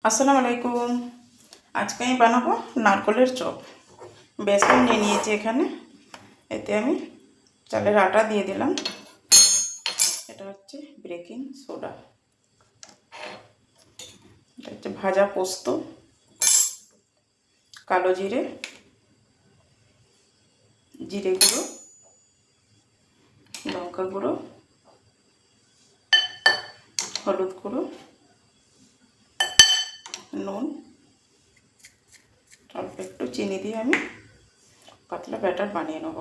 আসসালামু আলাইকুম। আজকে আমি বানাবো নারকেলের চপ। বেসন নিয়ে নিয়েছি এখানে, এতে আমি চালের আটা দিয়ে দিলাম। এটা হচ্ছে বেকিং সোডা, এটা হচ্ছে ভাজা পোস্ত, কালো জিরে, জিরে গুঁড়ো, লঙ্কা গুঁড়ো, হলুদ গুঁড়ো, নুন, অল্প একটু চিনি দিয়ে আমি পাতলা ব্যাটার বানিয়ে নেব।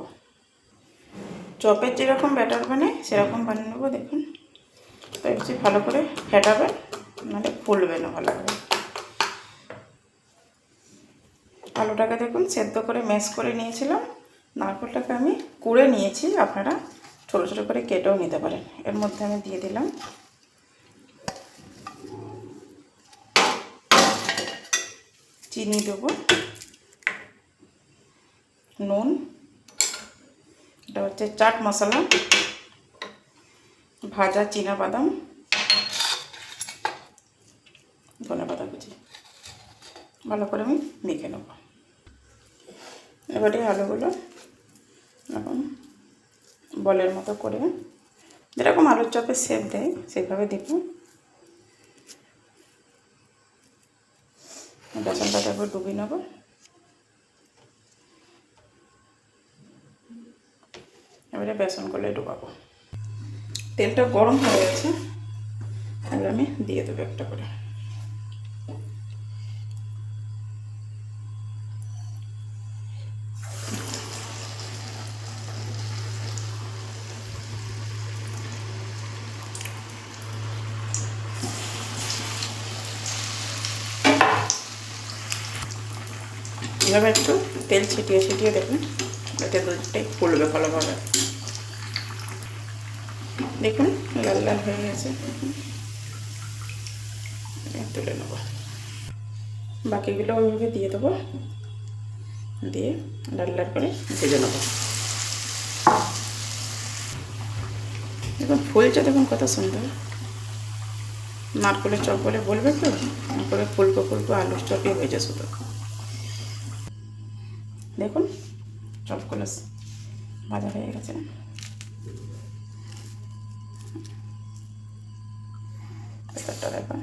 চপের যেরকম ব্যাটার বানাই সেরকম বানিয়ে নেবো। দেখুন, তো একটু ভালো করে ফেটাবেন, নাহলে ফুলবে না ভালো করে। আলুটাকে দেখুন সেদ্ধ করে ম্যাশ করে নিয়েছিলাম। নারকেলটাকে আমি কুড়ে নিয়েছি, আপনারা ছোটো ছোটো করে কেটেও নিতে পারেন। এর মধ্যে আমি দিয়ে দিলাম চিনি, দেবো নুন, এটা হচ্ছে চাট মশলা, ভাজা চীনাবাদাম, ধনেপাতা কুচি, ভালো করে আমি মেখে নেব। এবারে আলুগুলো এখন বলের মতো করে, যেরকম আলুর চপে শেপ দেয় সেভাবে দেব। বেসনটা একবার ডুবিয়ে নেব। এবারে বেসনগুলো ডুবাবো। তেলটা গরম হয়ে গেছে, এবার আমি দিয়ে দেবো একটা করে। এভাবে একটু তেল ছিটিয়ে ছিটিয়ে দেখুন, যাতে দুধটাই ফুলবে ভালোভাবে। দেখুন লাল লাল হয়ে গেছে, তুলে নেব। বাকিগুলো ওইভাবে দিয়ে দেবো, দিয়ে লাল লাল করে ভেজে নেব। দেখুন ফুলছে, দেখুন কত সুন্দর। নারকেলের চপ বলে বলবে তো, নারকেলের ফুলকো ফুলকো আলুর চপই হয়েছে শুধু। দেখুন চপগুলো ভাজা হয়ে গেছে। ব্যাপারটা দেখুন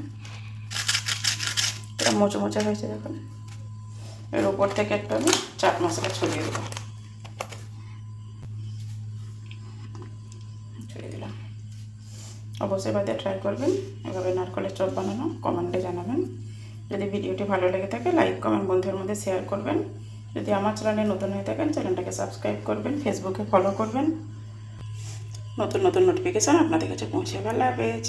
এটা মোচা মোচা হয়েছে। দেখুন এর উপর থেকে একটা আমি চাট মশলা ছড়িয়ে দেবো, ছড়িয়ে দিলাম। অবশ্যই বাদে ট্রাই করবেন এভাবে নারকেলের চপ বানানো, কমেন্টে জানাবেন। যদি ভিডিওটি ভালো লেগে থাকে লাইক কমেন্ট বন্ধুদের মধ্যে শেয়ার করবেন। যদি আমার চ্যানেলে নতুন হয়ে থাকেন চ্যানেলটাকে সাবস্ক্রাইব করবেন, ফেসবুকে ফলো করবেন। নতুন নতুন নোটিফিকেশান আপনাদের কাছে পৌঁছে গেলে। আল্লাহ হাফেজ।